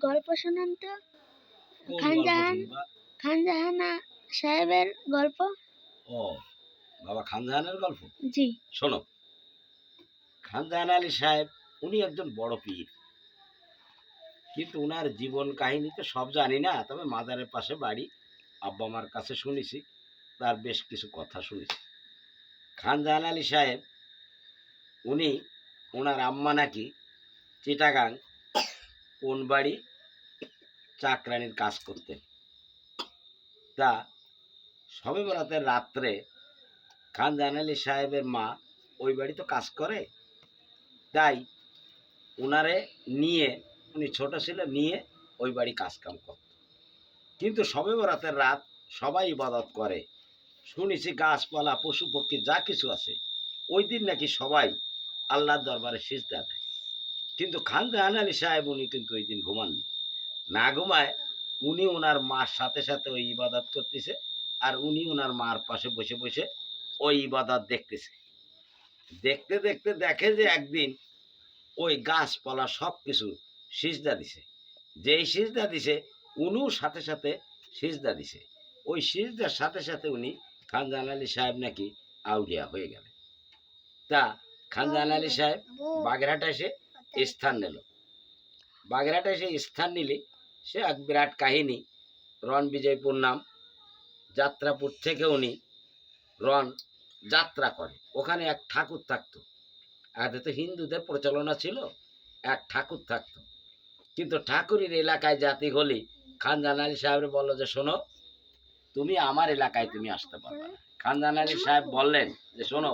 গল্প শোনান তো। কোন খান গল্প জাহান শুনবা? খান জাহানা সাহেবের গল্প। ও বাবা খানজাহানের গল্প জি। শোনো। খানজাহান আলী সাহেব উনি একজন বড় পীর, কিন্তু উনার জীবন কাহিনী তো সব জানি না, তবে মাজারের পাশে বাড়ি, আব্বা মার কাছে শুনেছি, তার বেশ কিছু কথা শুনেছি। খানজাহান আলী সাহেব উনি ওনার আম্মা নাকি চিটাগাং কোন বাড়ি চাকরানির কাজ করতেন। তা সবে বরাতের রাত্রে খানজাহান আলী সাহেবের মা ওই বাড়ি তো কাজ করে, তাই ওনারে নিয়ে, উনি ছোট ছিল, নিয়ে ওই বাড়ি কাজকাম করত। কিন্তু সবে বরাতের রাত সবাই ইবাদত করে, শুনেছি গাছপালা পশু পক্ষী যা কিছু আছে ওই দিন নাকি সবাই আল্লাহর দরবারে সিজদা দেয়। কিন্তু খানজাহান আলী সাহেব উনি কিন্তু ওই দিন ঘুমাননি, না ঘুমায় উনি ওনার মার সাথে সাথে ওই ইবাদত করতেছে, আর উনি ওনার মার পাশে বসে বসে ওই ইবাদত দেখতেছে। দেখতে দেখতে দেখে যে একদিন ওই গাছপালা সব কিছু সিজদা দিছে। যেই সিজদা দিছে উনিও সাথে সাথে সিজদা দিছে। ওই সিজদার সাথে সাথে উনি খানজাহান আলী সাহেব নাকি আউলিয়া হয়ে গেলেন। তা খানজাহান আলী সাহেব বাগেরহাটে এসে স্থান নিল। বাগেরহাটে এসে স্থান নিলে সে এক বিরাট কাহিনী। রণ বিজয়পুর নাম যাত্রাপুর থেকে উনি রণ যাত্রা করে। ওখানে এক ঠাকুর থাকতো, আগে তো হিন্দুদের প্রচলনা ছিল, এক ঠাকুর থাকতো। কিন্তু ঠাকুরের এলাকায় জাতি হলি খানজাহান আলী সাহেব বললো যে শোনো, তুমি আমার এলাকায় তুমি আসতে পারবে না। খানজাহান আলী সাহেব বললেন যে শোনো,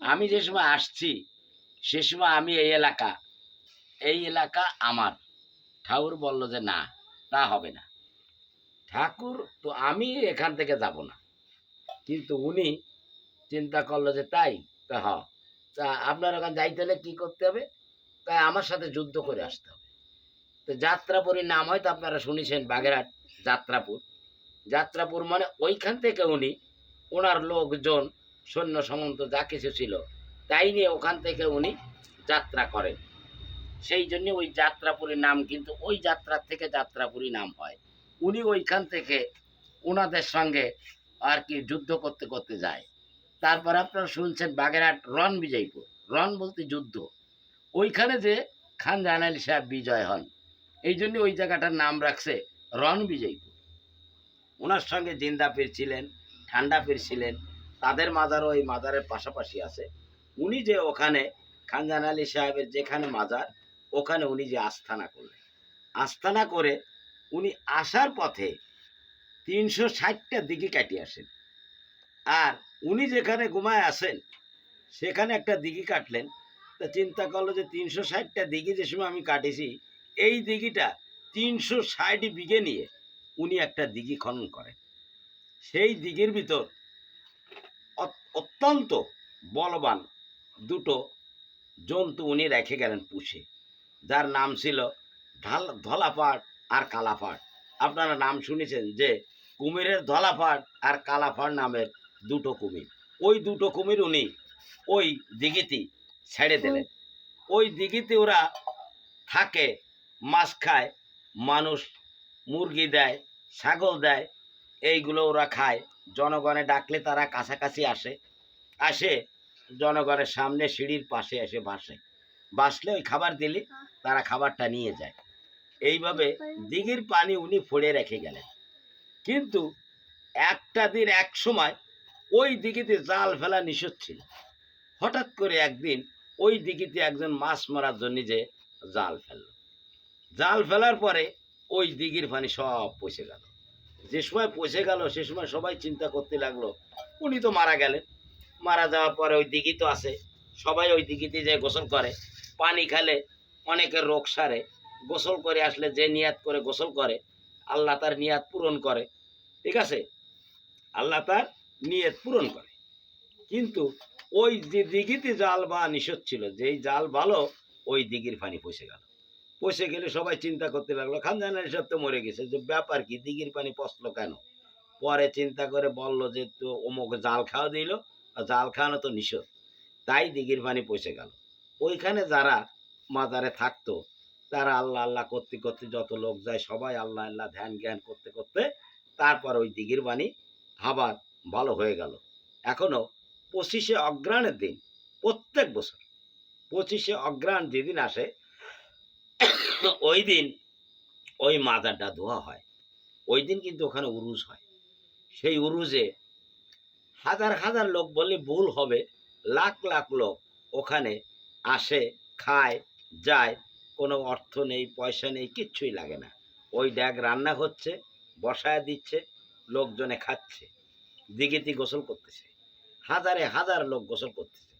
আমি যে সময় আসছি সে সময় আমি এই এলাকা আমার। ঠাকুর বলল যে না, তা হবে না, ঠাকুর তো আমি এখান থেকে যাব না। কিন্তু উনি চিন্তা করলো যে তাই, তা হ, তা আপনার ওখানে যাইতে হলে কি করতে হবে, তাই আমার সাথে যুদ্ধ করে আসতে হবে। তো যাত্রাপুরীর নাম হয়তো আপনারা শুনেছেন, বাগেরহাট যাত্রাপুর। যাত্রাপুর মানে ওইখান থেকে উনি ওনার লোকজন সৈন্য সামন্ত যা কিছু ছিল তাই নিয়ে ওখান থেকে উনি যাত্রা করেন। সেই জন্য ওই যাত্রাপুরীর নাম, কিন্তু ওই যাত্রার থেকে যাত্রাপুরী নাম হয়। উনি ওইখান থেকে ওনাদের সঙ্গে আর কি যুদ্ধ করতে করতে যায়। তারপর আপনারা শুনছেন বাগেরহাট রণ বিজয়পুর, রণ বলতে যুদ্ধ। ওইখানে যে খানজাহান আলী সাহেব বিজয় হন, এই জন্য ওই জায়গাটার নাম রাখছে রণ বিজয়পুর। ওনার সঙ্গে জিন্দা পীর ছিলেন, ঠান্ডা পীর ছিলেন, তাদের মাজারও ওই মাজারের পাশাপাশি আছে। উনি যে ওখানে খানজাহান আলী সাহেবের যেখানে মাজার, ওখানে উনি যে আস্থানা করলেন, আস্থানা করে উনি আসার পথে 360টা দিঘি কাটিয়ে আসেন। আর উনি যেখানে ঘুমায় আসেন সেখানে একটা দিঘি কাটলেন। তা চিন্তা করলো যে 360টা দিঘি যে সময় আমি কাটেছি, এই দিঘিটা 360 বিঘে নিয়ে উনি একটা দিঘি খনন করেন। সেই দিঘির ভিতর অত্যন্ত বলবান দুটো জন্তু উনি রেখে গেলেন পুষে, যার নাম ছিল ধলাপাট আর কালাপাট। আপনারা নাম শুনেছেন যে কুমিরের ধলাপাট আর কালাপাট নামের দুটো কুমির। ওই দুটো কুমির উনি ওই দিঘিতে ছেড়ে দিলেন। ওই দিঘিতে ওরা থাকে, মাছ খায়, মানুষ মুরগি দেয়, ছাগল দেয়, এইগুলো ওরা খায়। জনগণে ডাকলে তারা কাছাকাছি আসে জনগণের সামনে সিঁড়ির পাশে এসে বাসলে ওই খাবার দিলে তারা খাবারটা নিয়ে যায়। এইভাবে দিঘির পানি উনি ফোড়ে রেখে গেলেন। কিন্তু একটা দিন এক সময় ওই দিঘিতে জাল ফেলা নিষেধ ছিল। হঠাৎ করে একদিন ওই দিঘিতে একজন মাছ মারার জন্য যে জাল ফেলল, জাল ফেলার পরে ওই দিঘির পানি সব পচে গেল। যে সময় পচে গেল সে সময় সবাই চিন্তা করতে লাগলো উনি তো মারা গেলেন। মারা যাওয়ার পরে ওই দিঘি তো আছে, সবাই ওই দিঘিতে যে গোসল করে, পানি খেলে অনেকের রোগ সারে। গোসল করে আসলে যে নিয়াত করে গোসল করে আল্লাহ তার নিয়াত পূরণ করে, ঠিক আছে, আল্লাহ তার নিয়ত পূরণ করে। কিন্তু ওই যে দিঘিতে জাল বা নিষেধ ছিল, যেই জাল ভালো ওই দিঘির পানি পচে গেল। পচে গেলে সবাই চিন্তা করতে লাগলো খানজাহান আলী সাহেব তো মরে গেছে, যে ব্যাপার কি, দিঘির পানি পচলো কেন? পরে চিন্তা করে বললো যে তো অমুক জাল খাওয়া দিল, আর জাল খাওয়ানো তো নিষেধ, তাই দিঘির পানি পচে গেল। ওইখানে যারা মাজারে থাকতো তারা আল্লাহ আল্লাহ করতে করতে যত লোক যায় সবাই আল্লাহ আল্লাহ ধ্যান জ্ঞান করতে করতে তারপর ওই দিঘির পানি আবার ভালো হয়ে গেল। এখনো 25শে অগ্রহায়ণের দিন প্রত্যেক বছর 25শে অগ্রহায়ণ যেদিন আসে ওই দিন ওই মাজারটা ধোয়া হয়। ওই দিন কিন্তু ওখানে উরুজ হয়। সেই উরুজে হাজার হাজার লোক বললে ভুল হবে, লাখ লাখ লোক ওখানে আসে, খায়, যায়। কোনো অর্থ নেই, পয়সা নেই, কিচ্ছুই লাগে না। ওই ড্যাগ রান্না হচ্ছে, বসায় দিচ্ছে, লোকজনে খাচ্ছে, দিঘিতে গোসল করতেছে, হাজারে হাজার লোক গোসল করতেছে।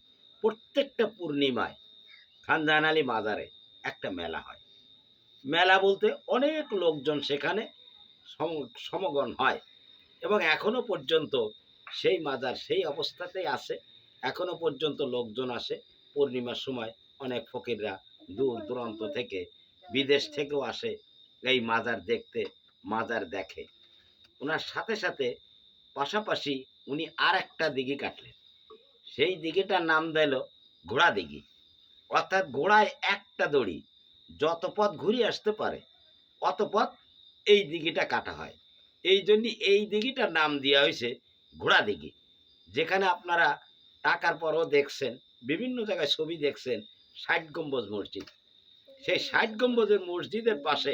প্রত্যেকটা পূর্ণিমায় খানজাহান আলী মাজারে একটা মেলা হয়। মেলা বলতে অনেক লোকজন সেখানে সমাগম হয় এবং এখনো পর্যন্ত সেই মাজার সেই অবস্থাতেই আছে। এখনো পর্যন্ত লোকজন আসে পূর্ণিমার সময়। অনেক ফকিররা দূর দূরান্ত থেকে, বিদেশ থেকেও আসে এই মাজার দেখতে, মাজার দেখে। ওনার সাথে সাথে পাশাপাশি উনি আর একটা দিঘি কাটলেন। সেই দিঘিটার নাম দিল ঘোড়া দিঘি। অর্থাৎ ঘোড়ায় একটা দড়ি, যত পথ ঘুরিয়ে আসতে পারে অত পথ এই দিঘিটা কাটা হয়। এই জন্য এই দিঘিটার নাম দেওয়া হয়েছে ঘোড়া দিঘি। যেখানে আপনারা টাকার পরও দেখছেন, বিভিন্ন জায়গায় ছবি দেখছেন 60 গম্বুজ মসজিদ, সেই 60 গম্বুজের মসজিদের পাশে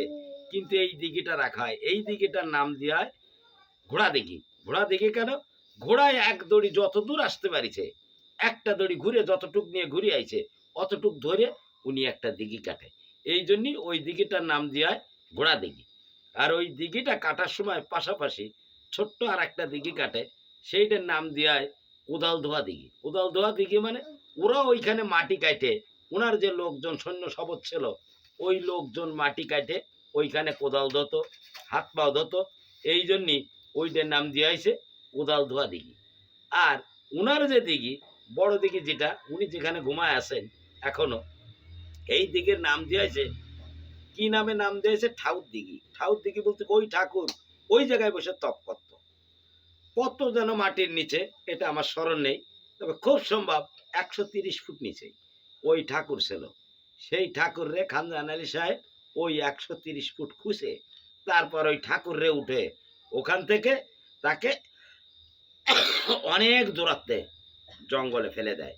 কিন্তু এই দিঘিটা রাখা হয়। এই দিঘিটার নাম দেওয়া হয় ঘোড়া দিঘি। ঘোড়া দিঘি কেন? ঘোড়ায় এক দড়ি যত দূর আসতে পারিছে, একটা দড়ি ঘুরে যতটুক নিয়ে ঘুরে আইছে অতটুক ধরে উনি একটা দিঘি কাটে। এই জন্যই ওই দিঘিটার নাম দেওয়া হয় ঘোড়া দিঘি। আর ওই দিঘিটা কাটার সময় পাশাপাশি ছোট্ট আর একটা দিঘি কাটে, সেইটার নাম দেওয়া হয় উদাল ধোয়া দিঘি। উদাল ধোয়া দিঘি মানে ওরা ওইখানে মাটি কাটে, ওনার যে লোকজন সৈন্য শপথ ছিল ওই লোকজন মাটি কাটে ওইখানে কোদাল ধত, হাত পাও ধত। এই জন্যই ওইটার নাম দেওয়া হয়েছে উদাল ধোয়া দিঘি। আর উনার যে দিঘি, বড় দিঘি যেটা, উনি যেখানে ঘুমায় আছেন এখনো, এই দিঘির নাম দেওয়া হয়েছে কি নামে নাম দিয়েছে? ঠাউর দিঘি। ঠাউর দিঘি বলতে ওই ঠাকুর ওই জায়গায় বসে তপ করত। কত যেন মাটির নিচে এটা আমার স্মরণ নেই, তবে খুব সম্ভব 130 ফুট নিচে ওই ঠাকুর ছিল। সেই ঠাকুর রে খানজাহান আলী সাহেব ওই 130 ফুট খুঁজে তারপর ওই ঠাকুর রে উঠে ওখান থেকে তাকে অনেক দূরত্বে জঙ্গলে ফেলে দেয়।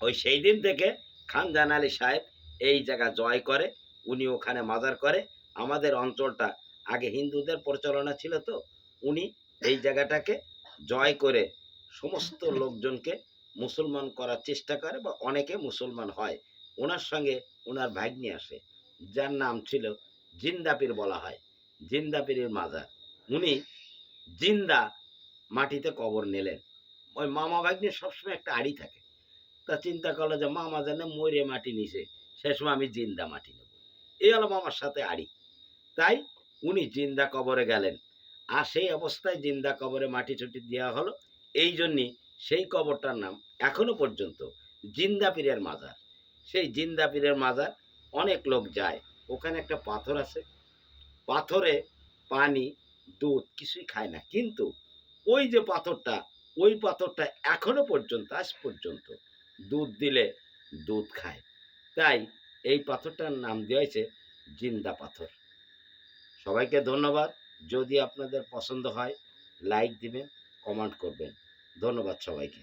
ওই সেই দিন থেকে খানজাহান আলী সাহেব এই জায়গা জয় করে, উনি ওখানে মাজার করে। আমাদের অঞ্চলটা আগে হিন্দুদের পরিচালনা ছিল, তো উনি এই জায়গাটাকে জয় করে সমস্ত লোকজনকে মুসলমান করার চেষ্টা করে বা অনেকে মুসলমান হয়। ওনার সঙ্গে ওনার ভাগ্নি আসে, যার নাম ছিল জিন্দাপীর বলা হয়। জিন্দাপীরের মাজার উনি জিন্দা মাটিতে কবর নিলেন। ওই মামা ভাগ্নির সবসময় একটা আড়ি থাকে, তা চিন্তা করলো যে মামা যেন মরে মাটি নিছে, সে সময় আমি জিন্দা মাটি নেব, এই হলো মামার সাথে আড়ি। তাই উনি জিন্দা কবরে গেলেন। আর সেই অবস্থায় জিন্দা কবরে মাটি ছুটি দেওয়া হলো। এই জন্যই সেই কবরটার নাম এখনো পর্যন্ত জিন্দা পীরের মাজার। সেই জিন্দা পীরের মাজার অনেক লোক যায়। ওখানে একটা পাথর আছে, পাথরে পানি দুধ কিছুই খায় না, কিন্তু ওই যে পাথরটা, ওই পাথরটা এখনো পর্যন্ত আজ পর্যন্ত দুধ দিলে দুধ খায়। তাই এই পাথরটার নাম দেওয়া হয়েছে জিন্দা পাথর। সবাইকে ধন্যবাদ। যদি আপনাদের পছন্দ হয় লাইক দিবেন, কমেন্ট করবেন। ধন্যবাদ সবাইকে।